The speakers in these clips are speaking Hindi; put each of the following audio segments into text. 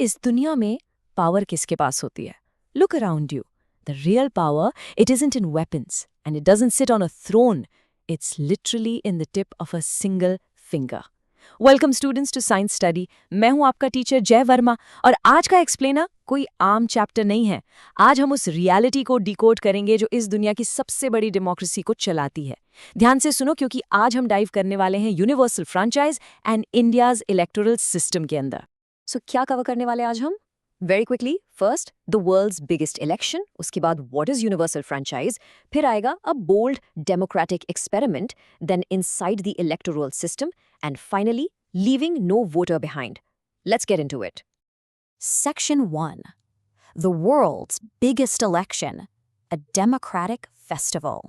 इस दुनिया में पावर किसके पास होती है? Look around you. The real power, it isn't in weapons, and it doesn't sit on a throne. It's literally in the tip of a single finger. Welcome students to Science Study. मैं हूं आपका टीचर जय वर्मा और आज का एक्सप्लेनर कोई आम चैप्टर नहीं है. आज हम उस रियलिटी को डिकोड करेंगे जो इस दुनिया की सबसे बड़ी डेमोक्रेसी को चलाती है. ध्यान से सुनो क्योंकि आज हम डाइव करने वाले हैं universal franchise and India's electoral system के अंदर. सो क्या कवर करने वाले आज हम? Very quickly, first, the world's biggest election, उसके बाद what is universal franchise, फिर आएगा a bold democratic experiment, then inside the electoral system, and finally, leaving no voter behind. Let's get into it. Section 1. The world's biggest election, a democratic festival.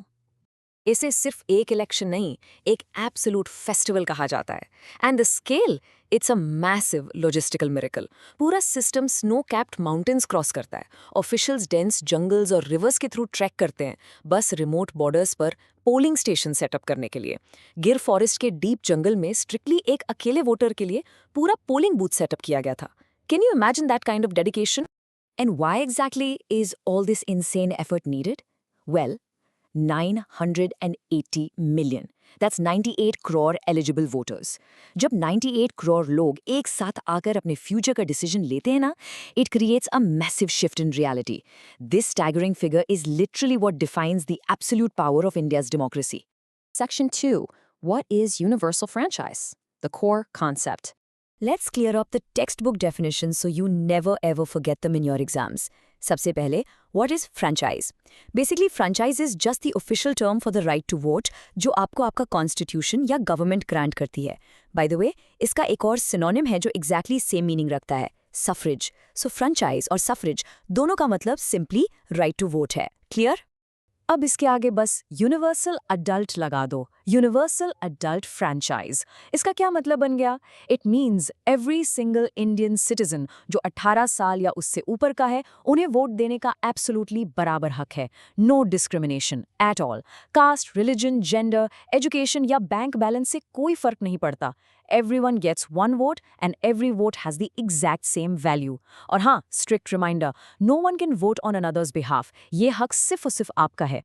इसे सिर्फ एक इलेक्शन नहीं, एक एब्सोल्यूट फेस्टिवल कहा जाता है. And the scale, it's a massive logistical miracle. पूरा system snow capped mountains cross करता है. ऑफिशियल्स डेंस जंगल्स और रिवर्स के थ्रू ट्रैक करते हैं, बस रिमोट बॉर्डर्स पर पोलिंग स्टेशन सेटअप करने के लिए. गिर फॉरेस्ट के डीप जंगल में स्ट्रिक्टली एक अकेले वोटर के लिए पूरा पोलिंग बूथ सेटअप किया गया था. Can you imagine that kind of dedication? And why exactly is all this insane effort needed? Well, 980 million. That's 98 crore eligible voters. जब 98 crore लोग एक साथ आकर अपने फ्यूचर का डिसीजन लेते हैं ना, it creates a massive shift in reality. This staggering figure is literally what defines the absolute power of India's democracy. Section 2. What is universal franchise? The core concept. Let's clear up the textbook definitions so you never ever forget them in your exams. सबसे पहले, what is franchise? Basically, franchise is just the official term for the right to vote जो आपको आपका कॉन्स्टिट्यूशन या गवर्नमेंट ग्रांट करती है. By the way, इसका एक और सिनोनिम है जो exactly same meaning रखता है, suffrage. So franchise और suffrage दोनों का मतलब simply right to vote है. Clear? अब इसके आगे बस यूनिवर्सल अडल्ट लगा दो. Universal adult franchise. इसका क्या मतलब बन गया? It means every single Indian citizen जो 18 साल या उससे ऊपर का है, उन्हें वोट देने का एब्सोल्युटली बराबर हक है. No discrimination at all. Caste, religion, gender, education या बैंक बैलेंस से कोई फर्क नहीं पड़ता. Everyone gets one vote and every vote has the exact same value. और हाँ, strict reminder, no one can vote on another's behalf. ये हक सिर्फ और सिर्फ आपका है.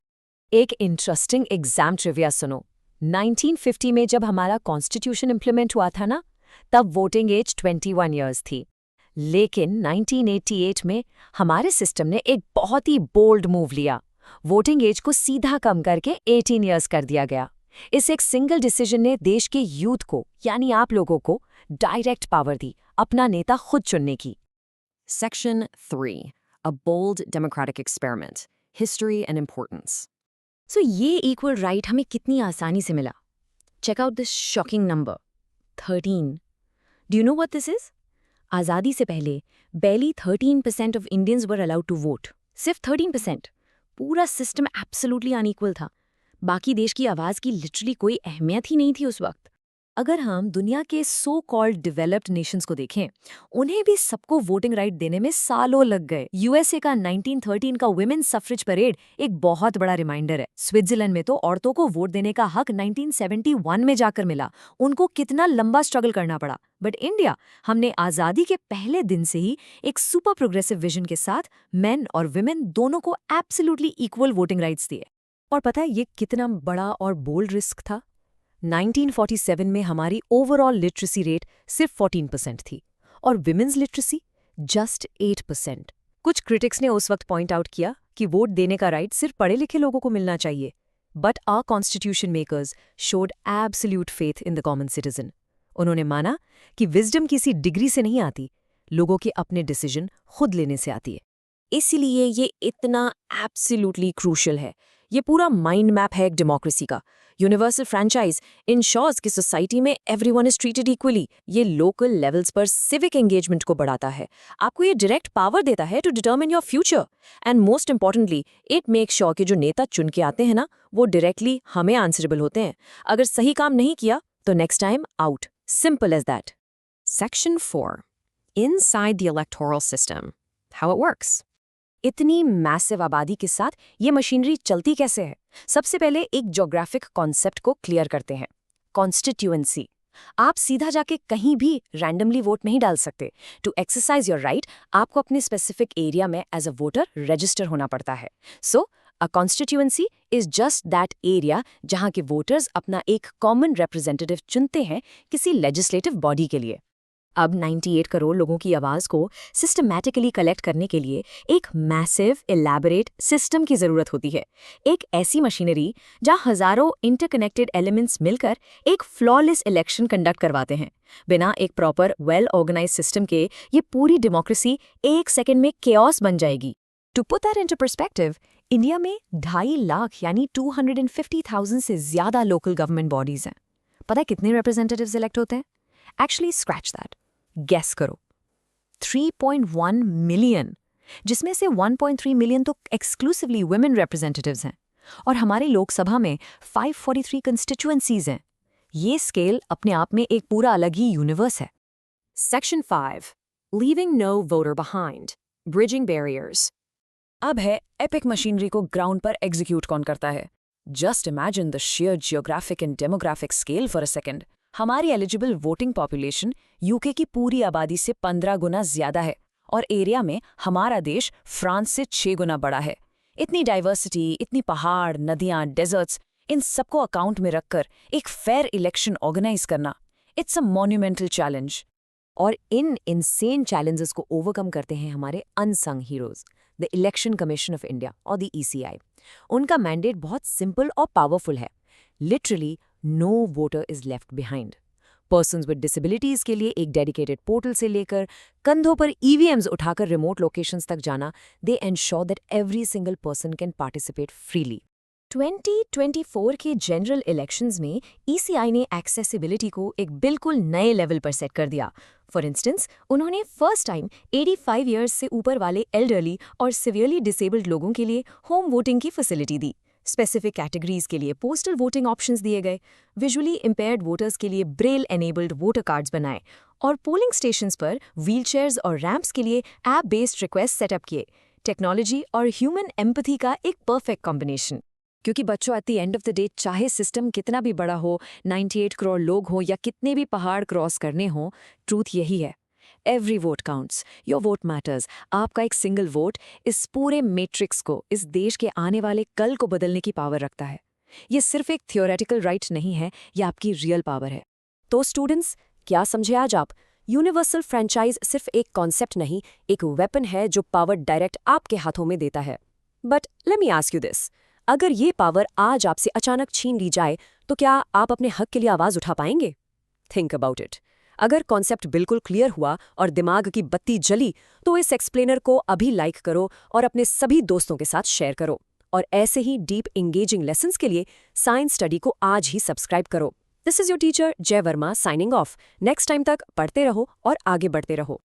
एक इंटरेस्टिंग एग्जाम ट्रिविया सुनो. 1950 में जब हमारा कॉन्स्टिट्यूशन इम्प्लीमेंट हुआ था ना, तब वोटिंग एज 21 ईयर्स थी. लेकिन 1988 में हमारे सिस्टम ने एक बहुत ही बोल्ड मूव लिया. वोटिंग एज को सीधा कम करके 18 ईयर्स कर दिया गया. इस एक सिंगल डिसीजन ने देश के यूथ को, यानी आप लोगों को, डायरेक्ट पावर दी अपना नेता खुद चुनने की. Section 3. A bold democratic experiment. History and importance. So ये इक्वल राइट हमें कितनी आसानी से मिला? Check out this shocking number. 13. Do you know what this is? आज़ादी से पहले barely 13% of Indians were allowed to vote. सिर्फ 13%. पूरा सिस्टम एब्सोल्युटली अनइक्वल था. बाकी देश की आवाज़ की लिटरली कोई अहमियत ही नहीं थी उस वक्त. अगर हम दुनिया के सो कॉल्ड डेवलप्ड नेशंस को देखें, उन्हें भी सबको वोटिंग राइट देने में सालों लग गए. यूएसए का 1913 का वुमेन सफ्रेज परेड एक बहुत बड़ा रिमाइंडर है. स्विट्जरलैंड में तो औरतों को वोट देने का हक 1971 में जाकर मिला. उनको कितना लंबा स्ट्रगल करना पड़ा. बट इंडिया, हमने आज़ादी के पहले दिन से ही एक सुपर प्रोग्रेसिव विजन के साथ मेन और वुमेन दोनों को एब्सोल्युटली इक्वल वोटिंग राइट्स दिए. और पता है ये कितना बड़ा और बोल्ड रिस्क था? 1947 में हमारी ओवरऑल लिटरेसी रेट सिर्फ 14% थी और विमेंस लिटरेसी जस्ट 8%. कुछ क्रिटिक्स ने उस वक्त पॉइंट आउट किया कि वोट देने का राइट सिर्फ पढ़े लिखे लोगों को मिलना चाहिए. But our constitution makers showed absolute faith in the common citizen. उन्होंने माना कि विजडम किसी डिग्री से नहीं आती, लोगों के अपने डिसीजन खुद लेने से आती है. इसीलिए ये इतना एब्सोल्युटली क्रूशियल है. ये पूरा माइंड मैप है एक डेमोक्रेसी का. यूनिवर्सल फ्रेंचाइज इंश्योर्स कि सोसाइटी में एवरीवन इज ट्रीटेड इक्वली. ये लोकल लेवल्स पर सिविक एंगेजमेंट को बढ़ाता है. आपको ये डायरेक्ट पावर देता है to determine your future. And most importantly, it make sure कि जो नेता चुन के आते हैं ना, वो डायरेक्टली हमें आंसरेबल होते हैं. अगर सही काम नहीं किया तो next time out. Simple as that. Section 4. Inside the electoral system. How it works. इतनी मैसिव आबादी के साथ ये मशीनरी चलती कैसे है? सबसे पहले एक ज्योग्राफिक कॉन्सेप्ट को क्लियर करते हैं. कॉन्स्टिट्यूएंसी. आप सीधा जाके कहीं भी रैंडमली वोट नहीं डाल सकते। टू एक्सरसाइज योर राइट, आपको अपने स्पेसिफिक एरिया में एज अ वोटर रजिस्टर होना पड़ता है। So a constituency is just that area जहां के वोटर्स अपना एक कॉमन रिप्रेजेंटेटिव चुनते हैं किसी लेजिस्लेटिव बॉडी के लिए। अब 98 करोड़ लोगों की आवाज़ को सिस्टमैटिकली कलेक्ट करने के लिए एक मैसिव इलैबोरेट सिस्टम की ज़रूरत होती है। एक ऐसी मशीनरी जहाँ हज़ारों इंटरकनेक्टेड एलिमेंट्स मिलकर एक फ्लॉलेस इलेक्शन कंडक्ट करवाते हैं। बिना एक प्रॉपर वेल ऑर्गेनाइज सिस्टम के ये पूरी डेमोक्रेसी एक सेकेंड में केओस बन जाएगी। To put that into perspective, India में 2.5 लाख यानी 250,000 से ज़्यादा लोकल गवर्नमेंट बॉडीज़ हैं। पता है कितने रिप्रेजेंटेटिव्स इलेक्ट होते हैं? एक्चुअली स्क्रैच दैट, गेस करो, 3.1 मिलियन, जिसमें से 1.3 मिलियन तो एक्सक्लूसिवली वुमेन रिप्रेजेंटेटिव्स हैं। और हमारे लोकसभा में 543 कंस्टिट्यूएंसीज हैं। ये स्केल अपने आप में एक पूरा अलग ही यूनिवर्स है। Section 5. Leaving no voter behind. Bridging barriers. अब है एपिक मशीनरी को ग्राउंड पर एग्जीक्यूट कौन करता है। Just imagine the share geographic and demographic scale for a second. हमारी एलिजिबल वोटिंग पॉपुलेशन यूके की पूरी आबादी से 15 गुना ज्यादा है और एरिया में हमारा देश फ्रांस से 6 गुना बड़ा है। इतनी डाइवर्सिटी, इतनी पहाड़, नदियां, डेजर्ट्स, इन सबको अकाउंट में रखकर एक फेयर इलेक्शन ऑर्गेनाइज करना, इट्स अ मॉन्यूमेंटल चैलेंज। और इन इनसेन चैलेंजेस को ओवरकम करते हैं हमारे unsung heroes, the election commission of India और द ECI। उनका मैंडेट बहुत सिंपल और पावरफुल है। Literally no voter is left behind. Persons with disabilities के लिए एक डेडिकेटेड पोर्टल से लेकर कंधों पर EVMs उठाकर रिमोट लोकेशंस तक जाना, they ensure that every single person can participate freely. 2024 के जनरल इलेक्शंस में ECI ने एक्सेसिबिलिटी को एक बिल्कुल नए लेवल पर सेट कर दिया। फॉर इंस्टेंस, उन्होंने फर्स्ट टाइम 85 इयर्स से ऊपर वाले एल्डरली और सिवियरली डिसेबल्ड लोगों के लिए होम वोटिंग की फैसिलिटी दी। स्पेसिफिक कैटेगरीज के लिए पोस्टल वोटिंग ऑप्शंस दिए गए, विजुअली इम्पेयर्ड वोटर्स के लिए ब्रेल एनेबल्ड वोटर कार्ड्स बनाए और पोलिंग स्टेशंस पर व्हीलचेयर्स और रैंप्स के लिए ऐप बेस्ड रिक्वेस्ट सेटअप किए। टेक्नोलॉजी और ह्यूमन एम्पैथी का एक परफेक्ट कॉम्बिनेशन। क्योंकि बच्चों, at the end of the day, चाहे सिस्टम कितना भी बड़ा हो, 98 करोड़ लोग हो या कितने भी पहाड़ क्रॉस करने हो, ट्रूथ यही है, every vote counts, your vote matters. आपका एक सिंगल वोट इस पूरे मैट्रिक्स को, इस देश के आने वाले कल को बदलने की पावर रखता है। ये सिर्फ एक थियोरेटिकल राइट नहीं है, ये आपकी रियल पावर है। तो स्टूडेंट्स, क्या समझे आज आप? यूनिवर्सल फ्रेंचाइज सिर्फ एक कॉन्सेप्ट नहीं, एक वेपन है जो पावर डायरेक्ट आपके हाथों में देता है। But let me ask you this, अगर ये पावर आज आपसे अचानक छीन ली जाए तो क्या आप अपने हक के लिए आवाज उठा पाएंगे? Think about it. अगर कॉन्सेप्ट बिल्कुल क्लियर हुआ और दिमाग की बत्ती जली तो इस एक्सप्लेनर को अभी लाइक करो और अपने सभी दोस्तों के साथ शेयर करो। और ऐसे ही डीप एंगेजिंग लेसन्स के लिए साइंस स्टडी को आज ही सब्सक्राइब करो। दिस इज योर टीचर जय Verma signing off. Next time तक पढ़ते रहो और आगे बढ़ते रहो।